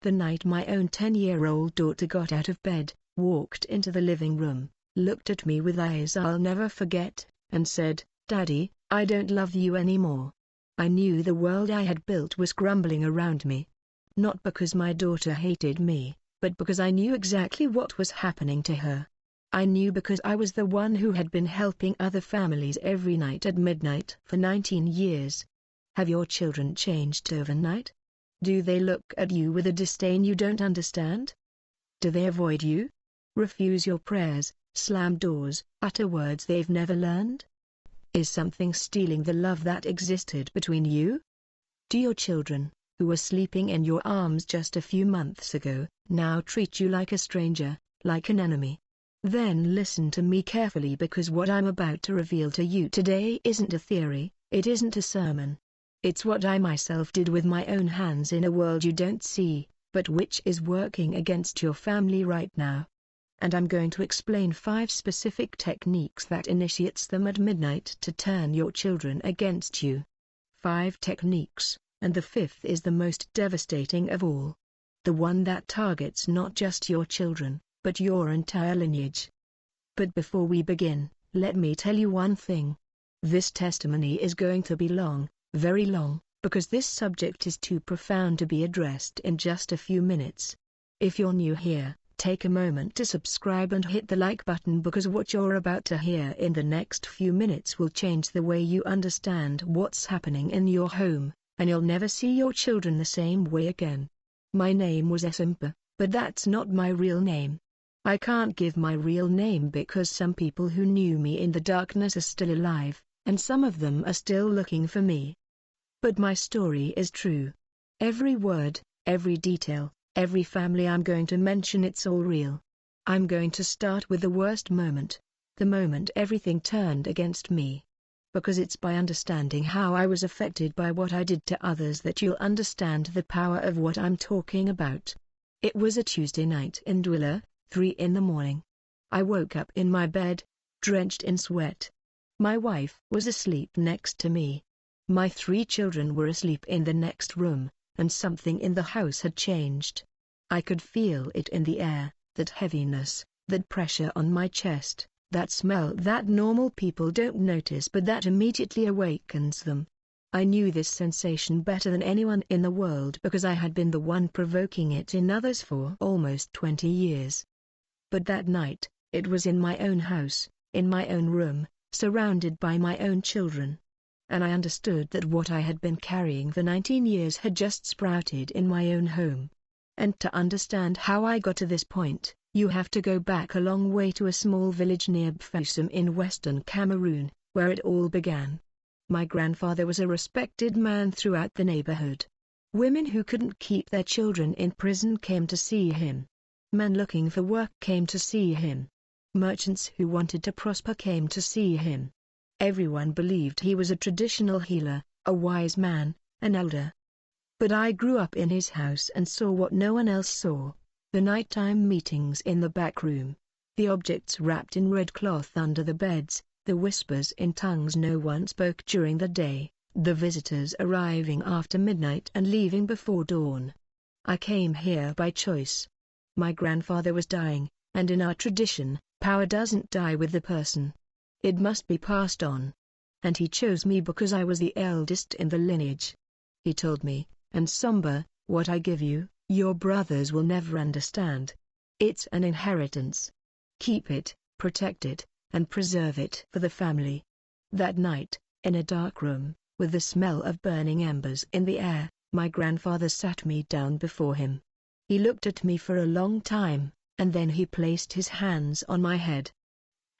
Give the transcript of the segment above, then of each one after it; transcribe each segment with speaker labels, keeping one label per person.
Speaker 1: The night my own 10-year-old daughter got out of bed, walked into the living room, looked at me with eyes I'll never forget, and said, "Daddy, I don't love you anymore." I knew the world I had built was crumbling around me. Not because my daughter hated me, but because I knew exactly what was happening to her. I knew because I was the one who had been helping other families every night at midnight for 19 years. Have your children changed overnight? Do they look at you with a disdain you don't understand? Do they avoid you? Refuse your prayers, slam doors, utter words they've never learned? Is something stealing the love that existed between you? Do your children, who were sleeping in your arms just a few months ago, now treat you like a stranger, like an enemy? Then listen to me carefully, because what I'm about to reveal to you today isn't a theory, it isn't a sermon. It's what I myself did with my own hands in a world you don't see, but which is working against your family right now. And I'm going to explain 5 specific techniques that initiates them at midnight to turn your children against you. 5 techniques, and the 5th is the most devastating of all. The one that targets not just your children, but your entire lineage. But before we begin, let me tell you one thing. This testimony is going to be long, very long, because this subject is too profound to be addressed in just a few minutes. If you're new here, take a moment to subscribe and hit the like button, because what you're about to hear in the next few minutes will change the way you understand what's happening in your home, and you'll never see your children the same way again. My name was Esimpa, but that's not my real name. I can't give my real name because some people who knew me in the darkness are still alive, and some of them are still looking for me. But my story is true. Every word, every detail, every family I'm going to mention, it's all real. I'm going to start with the worst moment, the moment everything turned against me. Because it's by understanding how I was affected by what I did to others that you'll understand the power of what I'm talking about. It was a Tuesday night in Douala, 3 in the morning. I woke up in my bed, drenched in sweat. My wife was asleep next to me. My 3 children were asleep in the next room, and something in the house had changed. I could feel it in the air, that heaviness, that pressure on my chest, that smell that normal people don't notice but that immediately awakens them. I knew this sensation better than anyone in the world because I had been the one provoking it in others for almost 20 years. But that night, it was in my own house, in my own room, surrounded by my own children. And I understood that what I had been carrying for 19 years had just sprouted in my own home. And to understand how I got to this point, you have to go back a long way to a small village near Bewitchment in western Cameroon, where it all began. My grandfather was a respected man throughout the neighborhood. Women who couldn't keep their children in prison came to see him. Men looking for work came to see him. Merchants who wanted to prosper came to see him. Everyone believed he was a traditional healer, a wise man, an elder. But I grew up in his house and saw what no one else saw: the nighttime meetings in the back room, the objects wrapped in red cloth under the beds, the whispers in tongues no one spoke during the day, the visitors arriving after midnight and leaving before dawn. I came here by choice. My grandfather was dying, and in our tradition, power doesn't die with the person. It must be passed on. And he chose me because I was the eldest in the lineage. He told me, "And Samba, what I give you, your brothers will never understand. It's an inheritance. Keep it, protect it, and preserve it for the family." That night, in a dark room, with the smell of burning embers in the air, my grandfather sat me down before him. He looked at me for a long time, and then he placed his hands on my head.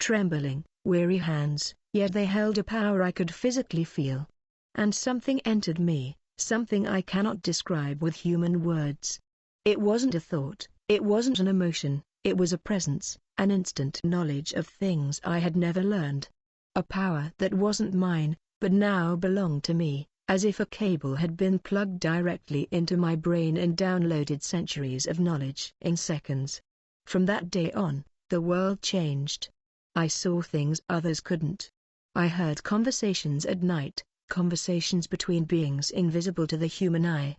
Speaker 1: Trembling, weary hands, yet they held a power I could physically feel. And something entered me, something I cannot describe with human words. It wasn't a thought, it wasn't an emotion, it was a presence, an instant knowledge of things I had never learned. A power that wasn't mine, but now belonged to me, as if a cable had been plugged directly into my brain and downloaded centuries of knowledge in seconds. From that day on, the world changed. I saw things others couldn't. I heard conversations at night, conversations between beings invisible to the human eye.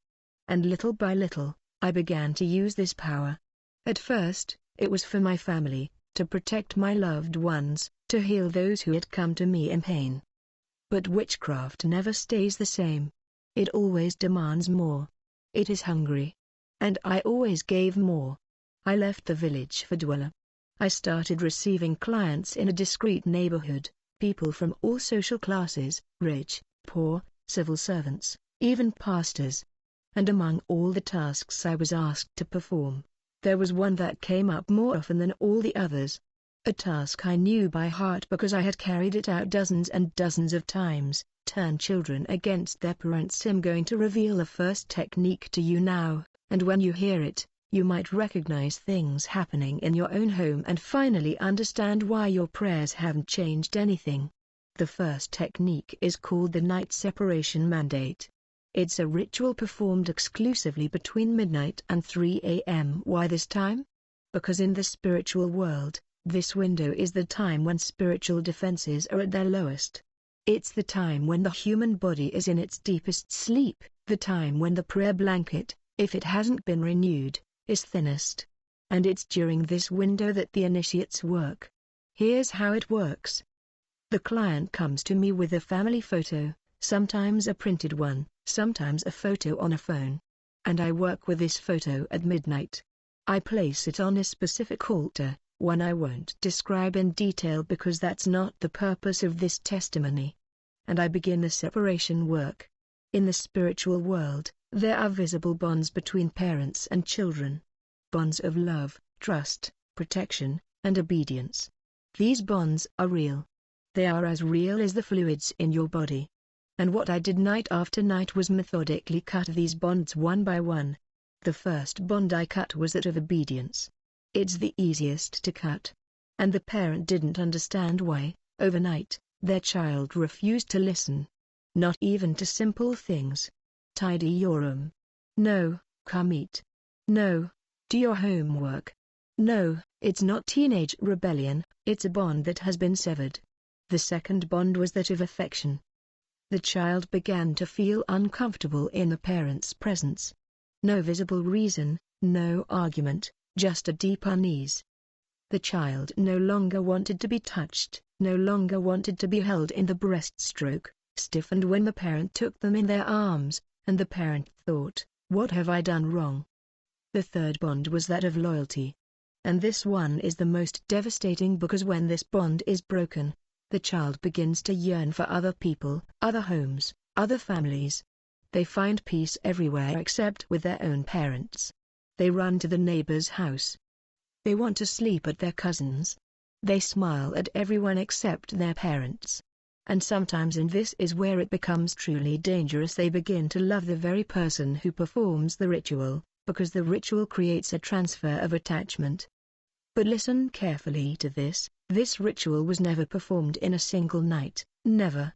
Speaker 1: And little by little, I began to use this power. At first, it was for my family, to protect my loved ones, to heal those who had come to me in pain. But witchcraft never stays the same. It always demands more. It is hungry. And I always gave more. I left the village for Dweller. I started receiving clients in a discreet neighborhood, people from all social classes, rich, poor, civil servants, even pastors. And among all the tasks I was asked to perform, there was one that came up more often than all the others. A task I knew by heart because I had carried it out dozens and dozens of times: turn children against their parents. I'm going to reveal the first technique to you now, and when you hear it, you might recognize things happening in your own home and finally understand why your prayers haven't changed anything. The first technique is called the night separation mandate. It's a ritual performed exclusively between midnight and 3 a.m. Why this time? Because in the spiritual world, this window is the time when spiritual defenses are at their lowest. It's the time when the human body is in its deepest sleep, the time when the prayer blanket, if it hasn't been renewed, is thinnest. And it's during this window that the initiates work. Here's how it works. The client comes to me with a family photo, sometimes a printed one, sometimes a photo on a phone. And I work with this photo at midnight. I place it on a specific altar, one I won't describe in detail because that's not the purpose of this testimony. And I begin the separation work. In the spiritual world, there are visible bonds between parents and children. Bonds of love, trust, protection, and obedience. These bonds are real. They are as real as the fluids in your body. And what I did night after night was methodically cut these bonds one by one. The first bond I cut was that of obedience. It's the easiest to cut. And the parent didn't understand why, overnight, their child refused to listen. Not even to simple things. Tidy your room. No, come eat. No, do your homework. No, it's not teenage rebellion, it's a bond that has been severed. The second bond was that of affection. The child began to feel uncomfortable in the parent's presence. No visible reason, no argument, just a deep unease. The child no longer wanted to be touched, no longer wanted to be held in the breaststroke, stiffened when the parent took them in their arms, and the parent thought, what have I done wrong? The third bond was that of loyalty. And this one is the most devastating because when this bond is broken, the child begins to yearn for other people, other homes, other families. They find peace everywhere except with their own parents. They run to the neighbor's house. They want to sleep at their cousins. They smile at everyone except their parents. And sometimes, and this is where it becomes truly dangerous, they begin to love the very person who performs the ritual, because the ritual creates a transfer of attachment. But listen carefully to this ritual was never performed in a single night, never.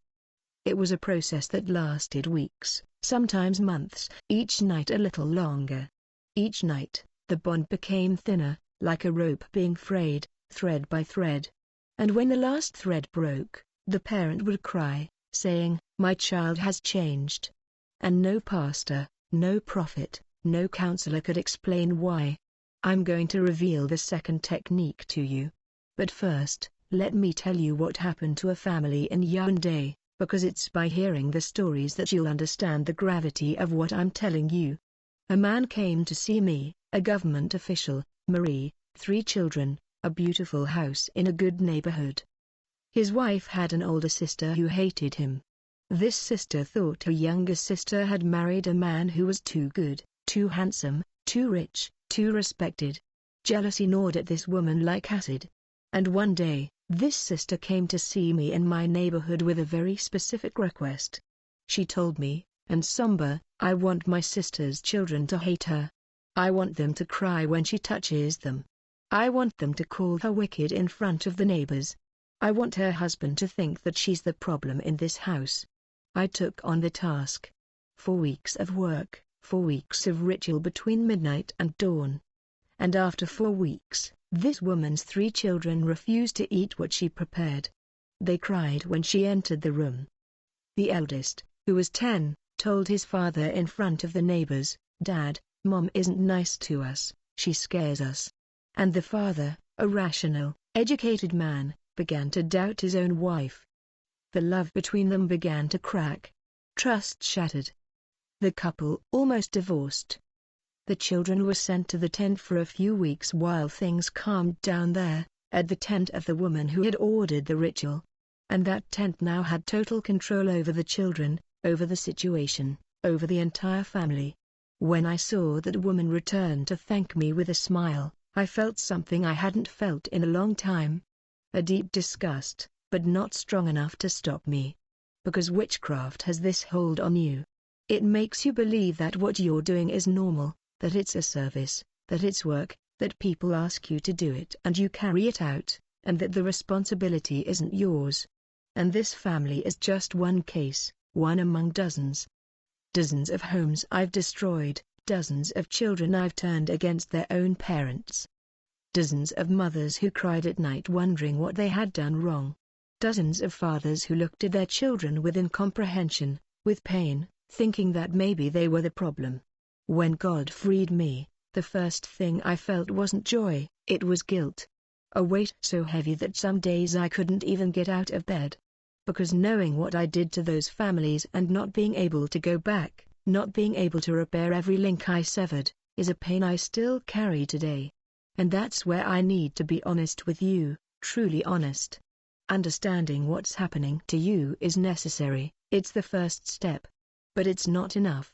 Speaker 1: It was a process that lasted weeks, sometimes months, each night a little longer. Each night, the bond became thinner, like a rope being frayed, thread by thread. And when the last thread broke, the parent would cry, saying, "My child has changed." And no pastor, no prophet, no counselor could explain why. I'm going to reveal the second technique to you. But first, let me tell you what happened to a family in Yaoundé, because it's by hearing the stories that you'll understand the gravity of what I'm telling you. A man came to see me, a government official, Marie, 3 children, a beautiful house in a good neighborhood. His wife had an older sister who hated him. This sister thought her younger sister had married a man who was too good, too handsome, too rich, too respected. Jealousy gnawed at this woman like acid. And one day, this sister came to see me in my neighborhood with a very specific request. She told me, and somber, I want my sister's children to hate her. I want them to cry when she touches them. I want them to call her wicked in front of the neighbors. I want her husband to think that she's the problem in this house. I took on the task. 4 weeks of work, 4 weeks of ritual between midnight and dawn. And after 4 weeks, this woman's 3 children refused to eat what she prepared. They cried when she entered the room. The eldest, who was 10, told his father in front of the neighbors, "Dad, Mom isn't nice to us, she scares us. And the father, a rational, educated man, began to doubt his own wife. The love between them began to crack. Trust shattered. The couple almost divorced. The children were sent to the tent for a few weeks while things calmed down there, at the tent of the woman who had ordered the ritual. And that tent now had total control over the children, over the situation, over the entire family. When I saw that woman return to thank me with a smile, I felt something I hadn't felt in a long time. A deep disgust, but not strong enough to stop me. Because witchcraft has this hold on you. It makes you believe that what you're doing is normal, that it's a service, that it's work, that people ask you to do it and you carry it out, and that the responsibility isn't yours. And this family is just one case, one among dozens. Dozens of homes I've destroyed, dozens of children I've turned against their own parents. Dozens of mothers who cried at night wondering what they had done wrong. Dozens of fathers who looked at their children with incomprehension, with pain, thinking that maybe they were the problem. When God freed me, the first thing I felt wasn't joy, it was guilt. A weight so heavy that some days I couldn't even get out of bed. Because knowing what I did to those families and not being able to go back, not being able to repair every link I severed, is a pain I still carry today. And that's where I need to be honest with you, truly honest. Understanding what's happening to you is necessary, it's the first step. But it's not enough.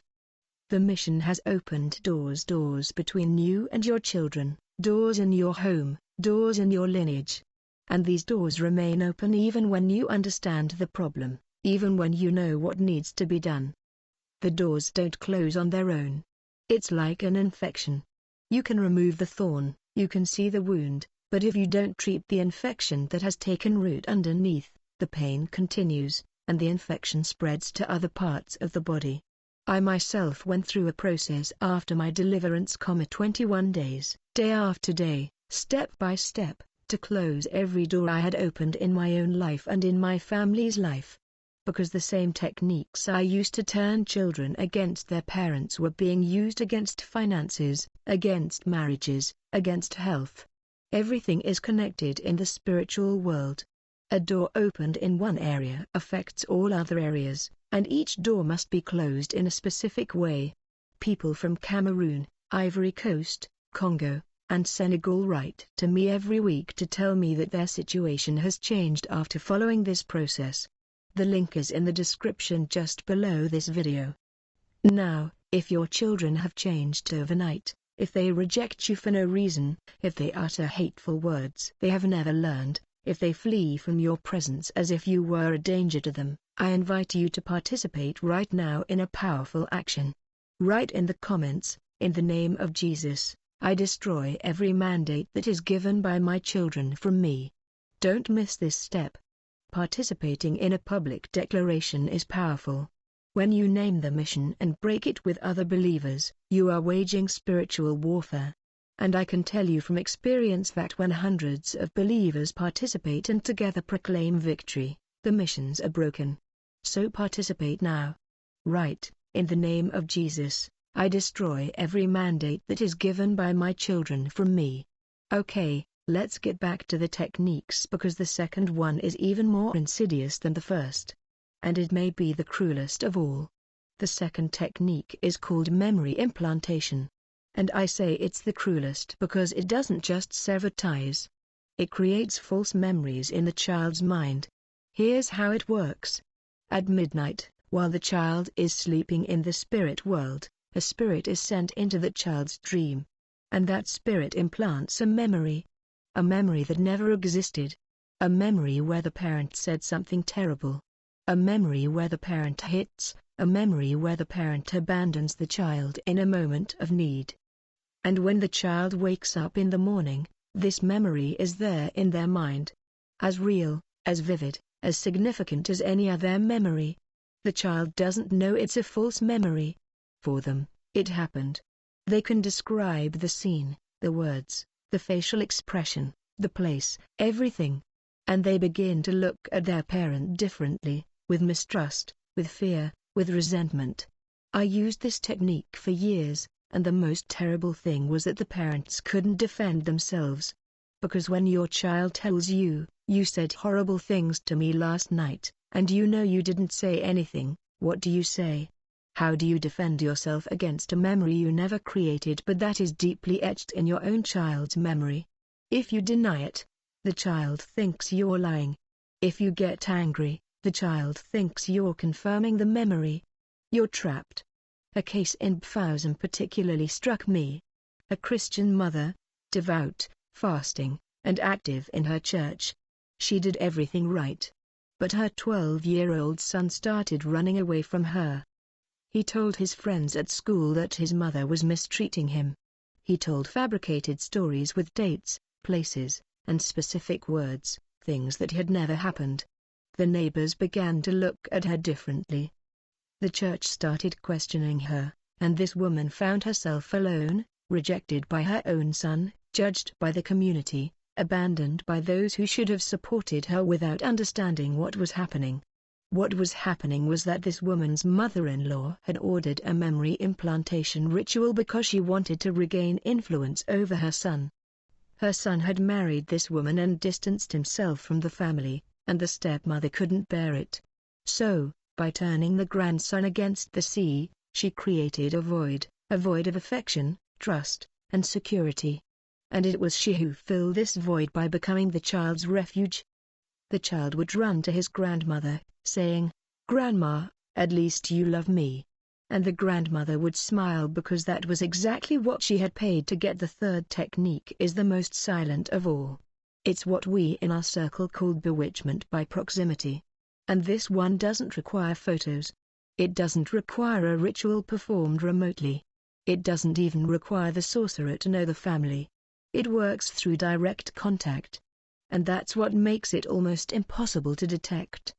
Speaker 1: The mission has opened doors between you and your children, doors in your home, doors in your lineage. And these doors remain open even when you understand the problem, even when you know what needs to be done. The doors don't close on their own. It's like an infection. You can remove the thorn, you can see the wound, but if you don't treat the infection that has taken root underneath, the pain continues, and the infection spreads to other parts of the body. I myself went through a process after my deliverance, 21 days, day after day, step by step, to close every door I had opened in my own life and in my family's life. Because the same techniques I used to turn children against their parents were being used against finances, against marriages, against health. Everything is connected in the spiritual world. A door opened in one area affects all other areas, and each door must be closed in a specific way. People from Cameroon, Ivory Coast, Congo, and Senegal write to me every week to tell me that their situation has changed after following this process. The link is in the description just below this video. Now, if your children have changed overnight, if they reject you for no reason, if they utter hateful words they have never learned, if they flee from your presence as if you were a danger to them, I invite you to participate right now in a powerful action. Write in the comments, "In the name of Jesus, I destroy every mandate that is given by my children from me." Don't miss this step. Participating in a public declaration is powerful. When you name the mission and break it with other believers, you are waging spiritual warfare. And I can tell you from experience that when hundreds of believers participate and together proclaim victory, the missions are broken. So participate now. Write, "In the name of Jesus, I destroy every mandate that is given by my children from me." Okay, let's get back to the techniques because the second one is even more insidious than the first. And it may be the cruelest of all. The second technique is called memory implantation. And I say it's the cruelest because it doesn't just sever ties. It creates false memories in the child's mind. Here's how it works. At midnight, while the child is sleeping in the spirit world, a spirit is sent into the child's dream. And that spirit implants a memory that never existed. A memory where the parent said something terrible. A memory where the parent hits, a memory where the parent abandons the child in a moment of need. And when the child wakes up in the morning, this memory is there in their mind. As real, as vivid, as significant as any other memory. The child doesn't know it's a false memory. For them, it happened. They can describe the scene, the words, the facial expression, the place, everything. And they begin to look at their parent differently, with mistrust, with fear, with resentment. I used this technique for years, And the most terrible thing was that the parents couldn't defend themselves. Because when your child tells you, "You said horrible things to me last night, and you know you didn't say anything," what do you say? How do you defend yourself against a memory you never created but that is deeply etched in your own child's memory? If you deny it, the child thinks you're lying. If you get angry, the child thinks you're confirming the memory. You're trapped. A case in Bfousen particularly struck me. A Christian mother, devout, fasting, and active in her church. She did everything right. But her 12-year-old son started running away from her. He told his friends at school that his mother was mistreating him. He told fabricated stories with dates, places, and specific words, things that had never happened. The neighbors began to look at her differently. The church started questioning her, and this woman found herself alone, rejected by her own son, judged by the community, abandoned by those who should have supported her without understanding what was happening. What was happening was that this woman's mother-in-law had ordered a memory implantation ritual because she wanted to regain influence over her son. Her son had married this woman and distanced himself from the family, and the stepmother couldn't bear it. So, by turning the grandson against the sea, she created a void of affection, trust, and security. And it was she who filled this void by becoming the child's refuge. The child would run to his grandmother, saying, "Grandma, at least you love me." And the grandmother would smile because that was exactly what she had paid to get. The third technique is the most silent of all. It's what we in our circle called bewitchment by proximity. And this one doesn't require photos. It doesn't require a ritual performed remotely. It doesn't even require the sorcerer to know the family. It works through direct contact. And that's what makes it almost impossible to detect.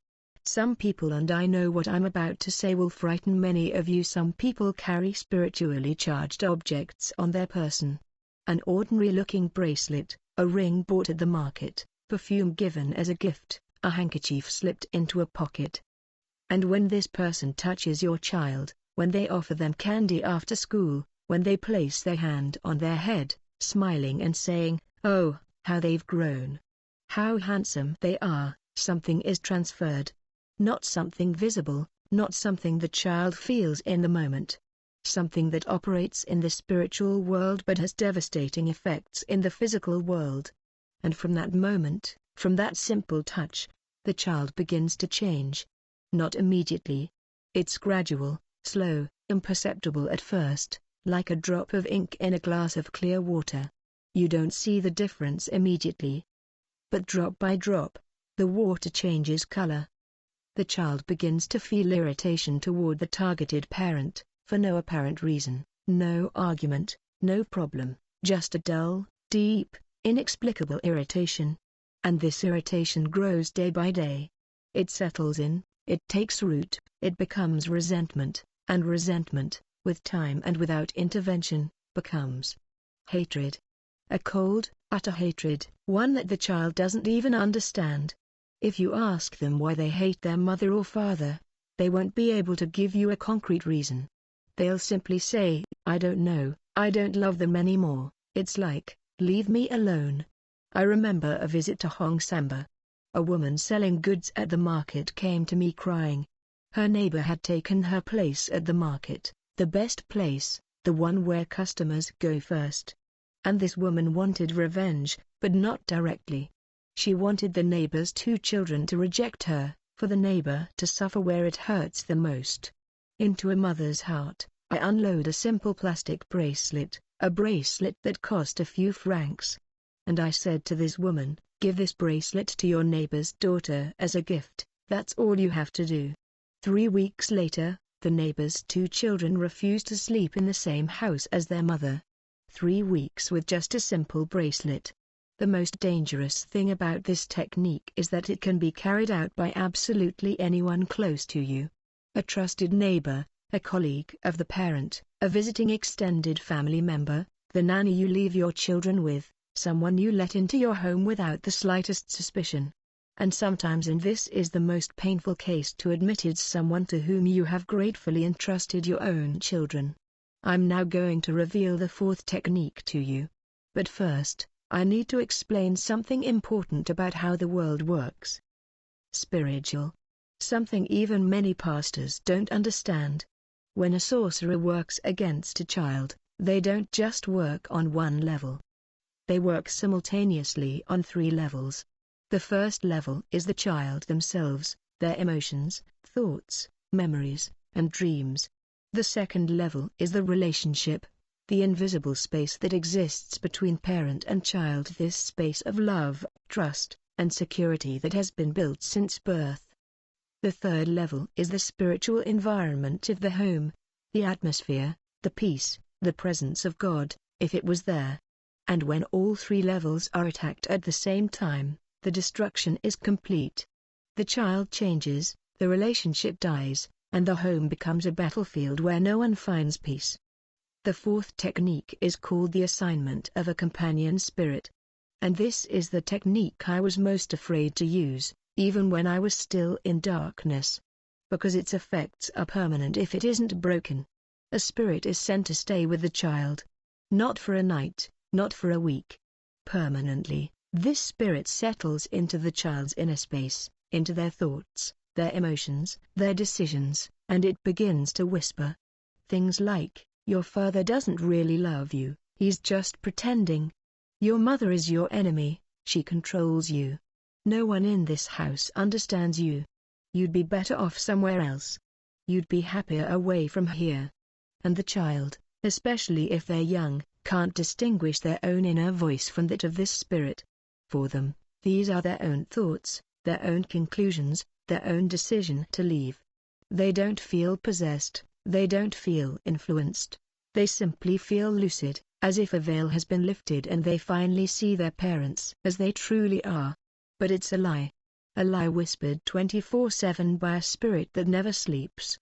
Speaker 1: Some people, and I know what I'm about to say will frighten many of you, some people carry spiritually charged objects on their person. An ordinary-looking bracelet, a ring bought at the market, perfume given as a gift, a handkerchief slipped into a pocket. And when this person touches your child, when they offer them candy after school, when they place their hand on their head, smiling and saying, "Oh, how they've grown. How handsome they are," something is transferred. Not something visible, not something the child feels in the moment. Something that operates in the spiritual world but has devastating effects in the physical world. And from that moment, from that simple touch, the child begins to change. Not immediately. It's gradual, slow, imperceptible at first, like a drop of ink in a glass of clear water. You don't see the difference immediately. But drop by drop, the water changes color. The child begins to feel irritation toward the targeted parent, for no apparent reason, no argument, no problem, just a dull, deep, inexplicable irritation. And this irritation grows day by day. It settles in, it takes root, it becomes resentment, and resentment, with time and without intervention, becomes hatred. A cold, utter hatred, one that the child doesn't even understand. If you ask them why they hate their mother or father, they won't be able to give you a concrete reason. They'll simply say, "I don't know, I don't love them anymore." It's like, "Leave me alone." I remember a visit to Hong Samba. A woman selling goods at the market came to me crying. Her neighbor had taken her place at the market, the best place, the one where customers go first. And this woman wanted revenge, but not directly. She wanted the neighbor's 2 children to reject her, for the neighbor to suffer where it hurts the most. Into a mother's heart, I unload a simple plastic bracelet, a bracelet that cost a few francs. And I said to this woman, "Give this bracelet to your neighbor's daughter as a gift, that's all you have to do." 3 weeks later, the neighbor's 2 children refused to sleep in the same house as their mother. 3 weeks with just a simple bracelet. The most dangerous thing about this technique is that it can be carried out by absolutely anyone close to you. A trusted neighbor, a colleague of the parent, a visiting extended family member, the nanny you leave your children with, someone you let into your home without the slightest suspicion. And sometimes, and this is the most painful case to admit, it's someone to whom you have gratefully entrusted your own children. I'm now going to reveal the fourth technique to you. But first, I need to explain something important about how the world works. Spiritual. Something even many pastors don't understand. When a sorcerer works against a child, they don't just work on one level. They work simultaneously on 3 levels. The first level is the child themselves, their emotions, thoughts, memories, and dreams. The second level is the relationship, the invisible space that exists between parent and child, this space of love, trust, and security that has been built since birth. The third level is the spiritual environment of the home, the atmosphere, the peace, the presence of God, if it was there. And when all 3 levels are attacked at the same time, the destruction is complete. The child changes, the relationship dies, and the home becomes a battlefield where no one finds peace. The fourth technique is called the assignment of a companion spirit. And this is the technique I was most afraid to use, even when I was still in darkness. Because its effects are permanent if it isn't broken. A spirit is sent to stay with the child. Not for a night, not for a week. Permanently, this spirit settles into the child's inner space, into their thoughts, their emotions, their decisions, and it begins to whisper. Things like, your father doesn't really love you, he's just pretending. Your mother is your enemy, she controls you. No one in this house understands you. You'd be better off somewhere else. You'd be happier away from here. And the child, especially if they're young, can't distinguish their own inner voice from that of this spirit. For them, these are their own thoughts, their own conclusions, their own decision to leave. They don't feel possessed, they don't feel influenced. They simply feel lucid, as if a veil has been lifted and they finally see their parents as they truly are. But it's a lie. A lie whispered 24/7 by a spirit that never sleeps.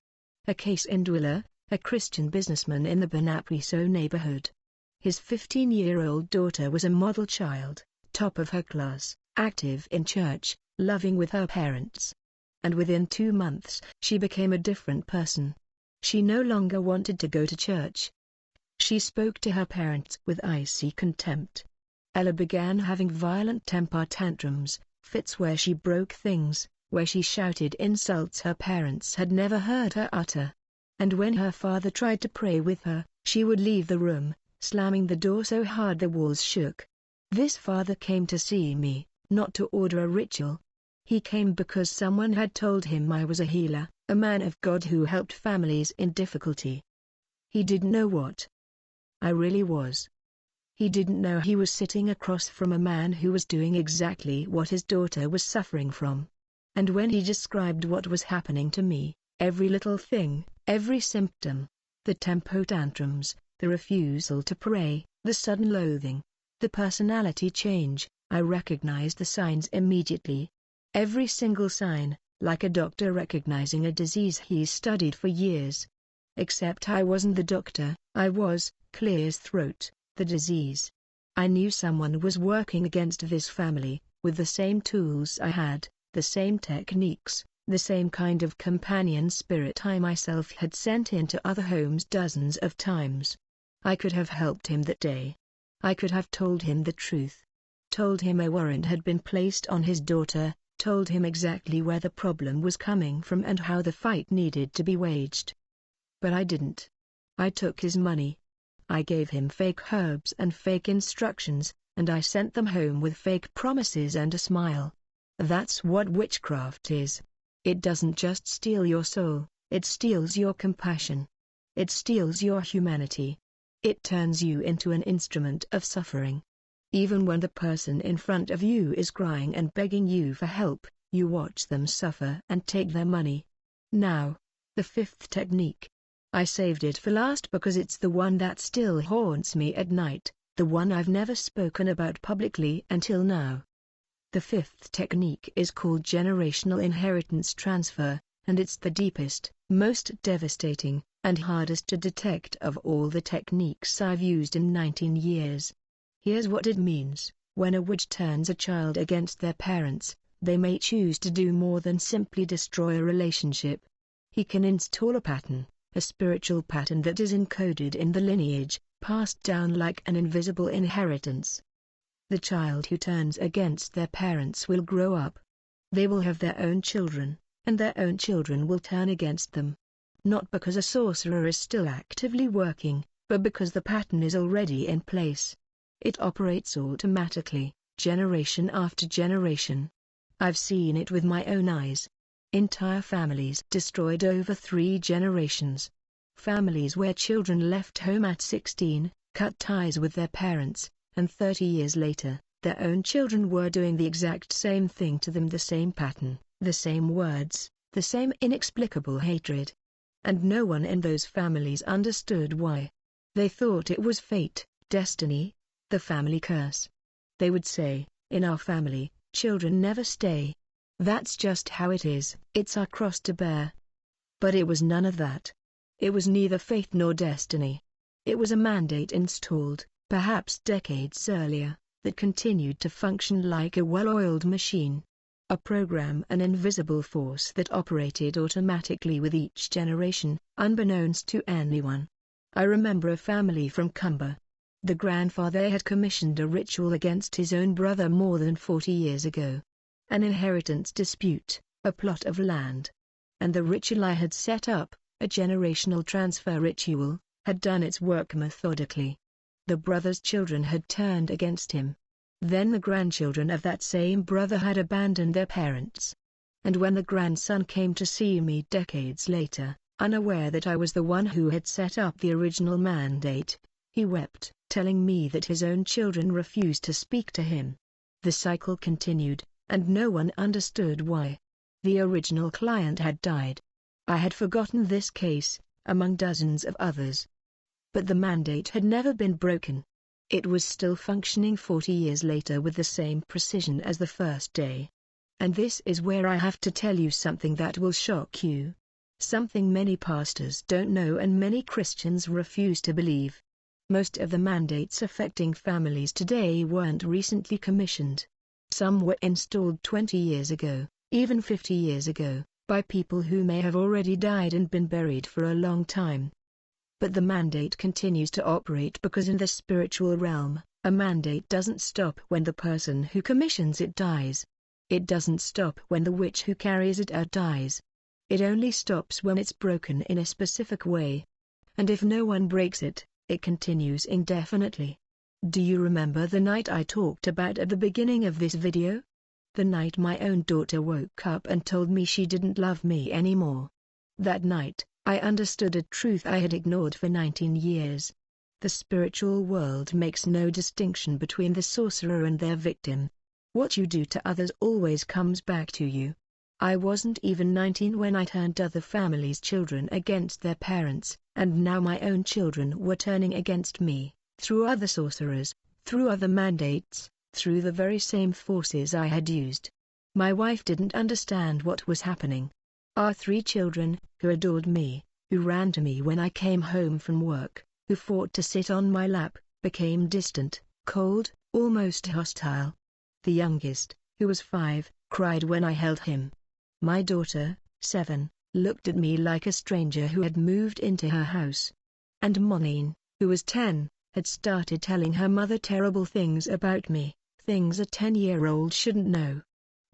Speaker 1: A case in Douala, a Christian businessman in the Banapiso neighborhood. His 15-year-old daughter was a model child, top of her class, active in church, loving with her parents. And within 2 months, she became a different person. She no longer wanted to go to church. She spoke to her parents with icy contempt. Ella began having violent temper tantrums, fits where she broke things, where she shouted insults her parents had never heard her utter. And when her father tried to pray with her, she would leave the room, slamming the door so hard the walls shook. This father came to see me, not to order a ritual. He came because someone had told him I was a healer, a man of God who helped families in difficulty. He didn't know what I really was. He didn't know he was sitting across from a man who was doing exactly what his daughter was suffering from. And when he described what was happening to me, every little thing, every symptom, the tempo tantrums, the refusal to pray, the sudden loathing, the personality change, I recognized the signs immediately. Every single sign, like a doctor recognizing a disease he's studied for years. Except I wasn't the doctor, I was, clear as throat, the disease. I knew someone was working against this family, with the same tools I had, the same techniques, the same kind of companion spirit I myself had sent into other homes dozens of times. I could have helped him that day. I could have told him the truth. Told him a warrant had been placed on his daughter, told him exactly where the problem was coming from and how the fight needed to be waged. But I didn't. I took his money. I gave him fake herbs and fake instructions, and I sent them home with fake promises and a smile. That's what witchcraft is. It doesn't just steal your soul, it steals your compassion. It steals your humanity. It turns you into an instrument of suffering. Even when the person in front of you is crying and begging you for help, you watch them suffer and take their money. Now, the fifth technique. I saved it for last because it's the one that still haunts me at night, the one I've never spoken about publicly until now. The fifth technique is called generational inheritance transfer, and it's the deepest, most devastating, and hardest to detect of all the techniques I've used in 19 years. Here's what it means: when a witch turns a child against their parents, they may choose to do more than simply destroy a relationship. He can install a pattern, a spiritual pattern that is encoded in the lineage, passed down like an invisible inheritance. The child who turns against their parents will grow up. They will have their own children, and their own children will turn against them. Not because a sorcerer is still actively working, but because the pattern is already in place. It operates automatically, generation after generation. I've seen it with my own eyes. Entire families destroyed over 3 generations. Families where children left home at 16, cut ties with their parents, and 30 years later, their own children were doing the exact same thing to them, the same pattern, the same words, the same inexplicable hatred. And no one in those families understood why. They thought it was fate, destiny, the family curse. They would say, in our family, children never stay. That's just how it is. It's our cross to bear. But it was none of that. It was neither fate nor destiny. It was a mandate installed, perhaps decades earlier, that continued to function like a well-oiled machine. A program, an invisible force that operated automatically with each generation, unbeknownst to anyone. I remember a family from Cumber. The grandfather had commissioned a ritual against his own brother more than 40 years ago. An inheritance dispute, a plot of land. And the ritual I had set up, a generational transfer ritual, had done its work methodically. The brother's children had turned against him. Then the grandchildren of that same brother had abandoned their parents. And when the grandson came to see me decades later, unaware that I was the one who had set up the original mandate, he wept, telling me that his own children refused to speak to him. The cycle continued, and no one understood why. The original client had died. I had forgotten this case, among dozens of others. But the mandate had never been broken. It was still functioning 40 years later with the same precision as the first day. And this is where I have to tell you something that will shock you. Something many pastors don't know and many Christians refuse to believe. Most of the mandates affecting families today weren't recently commissioned. Some were installed 20 years ago, even 50 years ago, by people who may have already died and been buried for a long time. But the mandate continues to operate because in the spiritual realm, a mandate doesn't stop when the person who commissions it dies. It doesn't stop when the witch who carries it out dies. It only stops when it's broken in a specific way. And if no one breaks it, it continues indefinitely. Do you remember the night I talked about at the beginning of this video? The night my own daughter woke up and told me she didn't love me anymore. That night, I understood a truth I had ignored for 19 years. The spiritual world makes no distinction between the sorcerer and their victim. What you do to others always comes back to you. I wasn't even 19 when I turned other families' children against their parents, and now my own children were turning against me, through other sorcerers, through other mandates, through the very same forces I had used. My wife didn't understand what was happening. Our 3 children, who adored me, who ran to me when I came home from work, who fought to sit on my lap, became distant, cold, almost hostile. The youngest, who was 5, cried when I held him. My daughter, 7, looked at me like a stranger who had moved into her house. And Monine, who was 10, had started telling her mother terrible things about me, things a 10-year-old shouldn't know.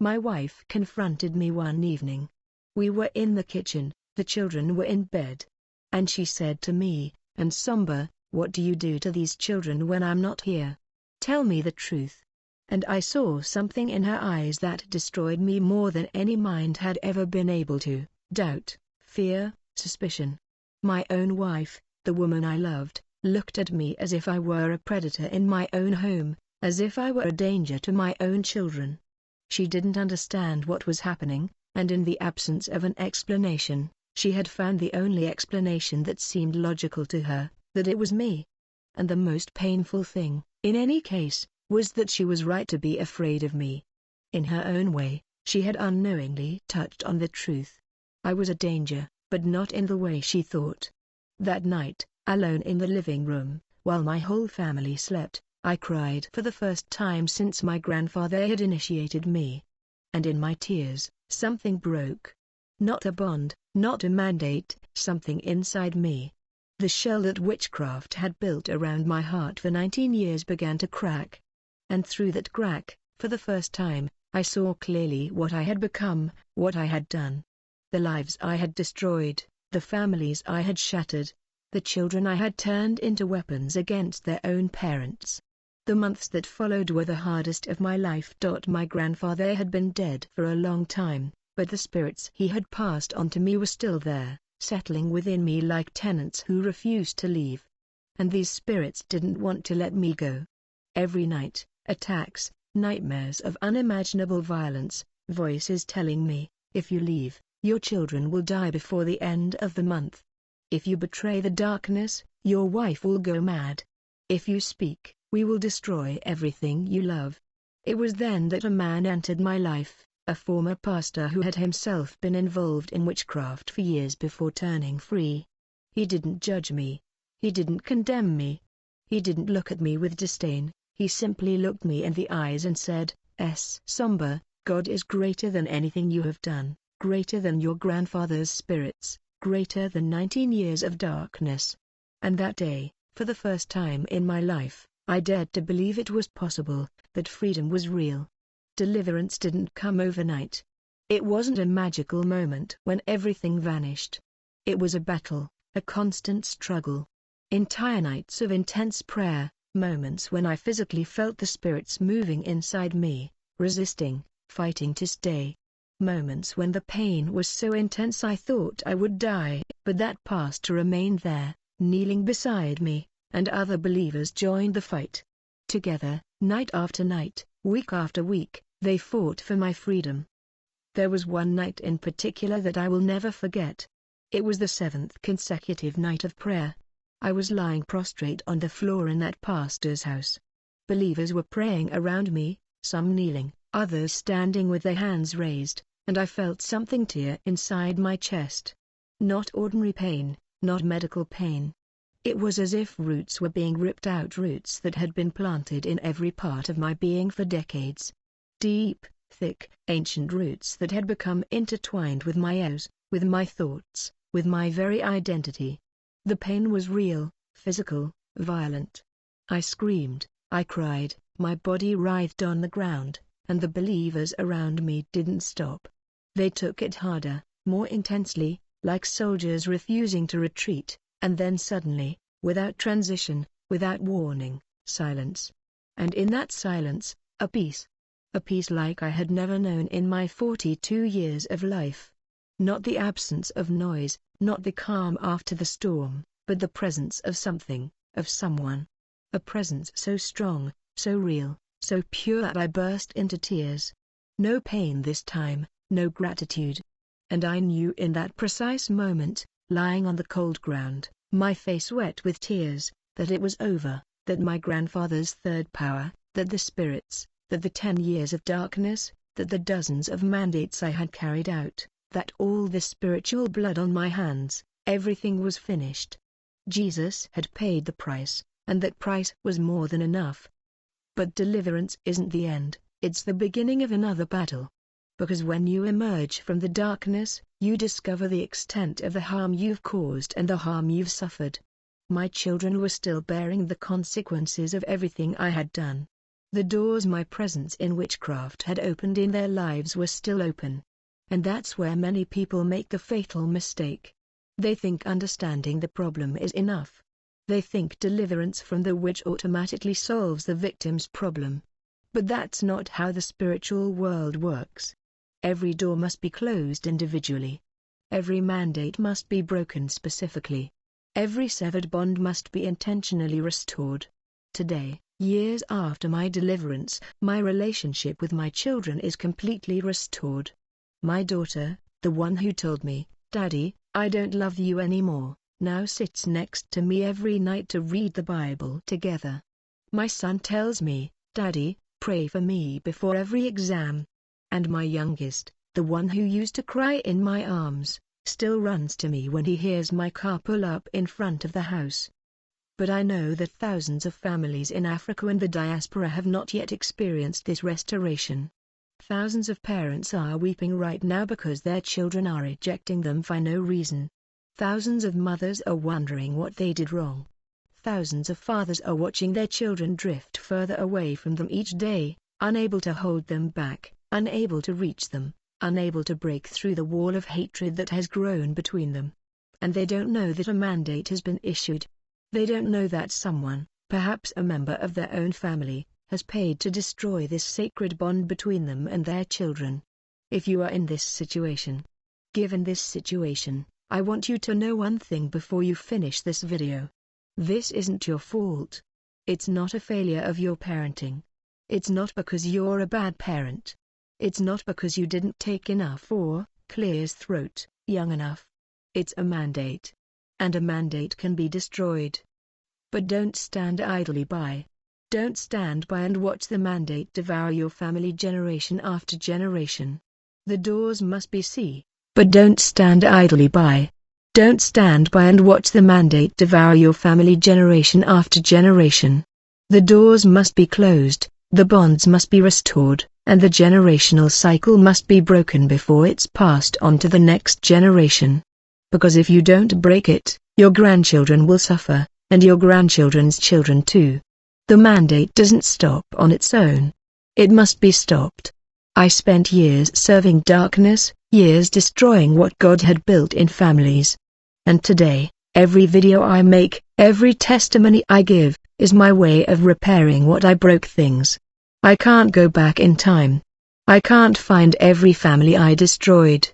Speaker 1: My wife confronted me one evening. We were in the kitchen, the children were in bed. And she said to me, "And Somber, what do you do to these children when I'm not here? Tell me the truth." And I saw something in her eyes that destroyed me more than any mind had ever been able to: doubt, fear, suspicion. My own wife, the woman I loved, looked at me as if I were a predator in my own home, as if I were a danger to my own children. She didn't understand what was happening, and in the absence of an explanation, she had found the only explanation that seemed logical to her, that it was me. And the most painful thing, in any case, was that she was right to be afraid of me. In her own way, she had unknowingly touched on the truth. I was a danger, but not in the way she thought. That night, alone in the living room, while my whole family slept, I cried for the first time since my grandfather had initiated me. And in my tears, something broke. Not a bond, not a mandate, Something inside me, the shell that witchcraft had built around my heart for 19 years, began to crack. And through that crack, for the first time, I saw clearly what I had become, what I had done. The lives I had destroyed, the families I had shattered, the children I had turned into weapons against their own parents. The months that followed were the hardest of my life. My grandfather had been dead for a long time, but the spirits he had passed on to me were still there, settling within me like tenants who refused to leave. And these spirits didn't want to let me go. Every night, attacks, nightmares of unimaginable violence, voices telling me, if you leave, your children will die before the end of the month. If you betray the darkness, your wife will go mad. If you speak, we will destroy everything you love. It was then that a man entered my life, a former pastor who had himself been involved in witchcraft for years before turning free. He didn't judge me. He didn't condemn me. He didn't look at me with disdain. He simply looked me in the eyes and said, "Somber, God is greater than anything you have done, greater than your grandfather's spirits, greater than 19 years of darkness." And that day, for the first time in my life, I dared to believe it was possible, that freedom was real. Deliverance didn't come overnight. It wasn't a magical moment when everything vanished. It was a battle, a constant struggle. Entire nights of intense prayer, moments when I physically felt the spirits moving inside me, resisting, fighting to stay. Moments when the pain was so intense I thought I would die, but that pastor remained there, kneeling beside me, and other believers joined the fight. Together, night after night, week after week, they fought for my freedom. There was one night in particular that I will never forget. It was the 7th consecutive night of prayer. I was lying prostrate on the floor in that pastor's house. Believers were praying around me, some kneeling, others standing with their hands raised, and I felt something tear inside my chest. Not ordinary pain, not medical pain. It was as if roots were being ripped out, roots that had been planted in every part of my being for decades. Deep, thick, ancient roots that had become intertwined with my ears, with my thoughts, with my very identity. The pain was real, physical, violent. I screamed, I cried, my body writhed on the ground, and the believers around me didn't stop. They took it harder, more intensely, like soldiers refusing to retreat, and then suddenly, without transition, without warning, silence. And in that silence, a peace. A peace like I had never known in my 42 years of life. Not the absence of noise, not the calm after the storm, but the presence of something, of someone. A presence so strong, so real, so pure that I burst into tears. No pain this time, no gratitude. And I knew in that precise moment, lying on the cold ground, my face wet with tears, that it was over, that my grandfather's third power, that the spirits, that the 10 years of darkness, that the dozens of mandates I had carried out, that all the spiritual blood on my hands, everything was finished. Jesus had paid the price, and that price was more than enough. But deliverance isn't the end, it's the beginning of another battle. Because when you emerge from the darkness, you discover the extent of the harm you've caused and the harm you've suffered. My children were still bearing the consequences of everything I had done. The doors my presence in witchcraft had opened in their lives were still open. And that's where many people make the fatal mistake. They think understanding the problem is enough. They think deliverance from the witch automatically solves the victim's problem. But that's not how the spiritual world works. Every door must be closed individually. Every mandate must be broken specifically. Every severed bond must be intentionally restored. Today, years after my deliverance, my relationship with my children is completely restored. My daughter, the one who told me, "Daddy, I don't love you anymore," now sits next to me every night to read the Bible together. My son tells me, "Daddy, pray for me before every exam." And my youngest, the one who used to cry in my arms, still runs to me when he hears my car pull up in front of the house. But I know that thousands of families in Africa and the diaspora have not yet experienced this restoration. Thousands of parents are weeping right now because their children are rejecting them for no reason. Thousands of mothers are wondering what they did wrong. Thousands of fathers are watching their children drift further away from them each day, unable to hold them back, unable to reach them, unable to break through the wall of hatred that has grown between them. And they don't know that a mandate has been issued. They don't know that someone, perhaps a member of their own family, has paid to destroy this sacred bond between them and their children. If you are in this situation, given this situation, I want you to know one thing before you finish this video. This isn't your fault. It's not a failure of your parenting. It's not because you're a bad parent. It's not because you didn't take enough or clear his throat young enough. It's a mandate. And a mandate can be destroyed. But don't stand idly by. Don't stand by and watch the mandate devour your family generation after generation. The doors must be seen, but don't stand idly by. Don't stand by and watch the mandate devour your family generation after generation. The doors must be closed, the bonds must be restored, and the generational cycle must be broken before it's passed on to the next generation. Because if you don't break it, your grandchildren will suffer, and your grandchildren's children too. The mandate doesn't stop on its own. It must be stopped. I spent years serving darkness, years destroying what God had built in families. And today, every video I make, every testimony I give, is my way of repairing what I broke things. I can't go back in time. I can't find every family I destroyed.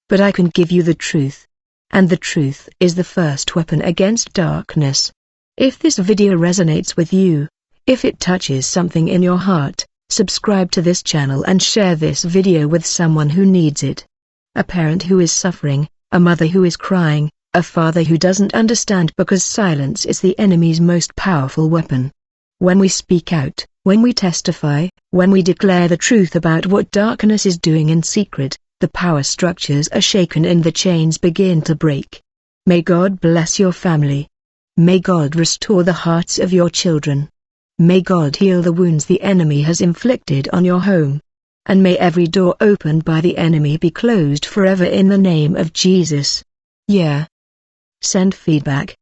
Speaker 1: But I can give you the truth. And the truth is the first weapon against darkness. If this video resonates with you, if it touches something in your heart, subscribe to this channel and share this video with someone who needs it. A parent who is suffering, a mother who is crying, a father who doesn't understand, because silence is the enemy's most powerful weapon. When we speak out, when we testify, when we declare the truth about what darkness is doing in secret, the power structures are shaken and the chains begin to break. May God bless your family. May God restore the hearts of your children. May God heal the wounds the enemy has inflicted on your home. And may every door opened by the enemy be closed forever in the name of Jesus. Yeah. Send feedback.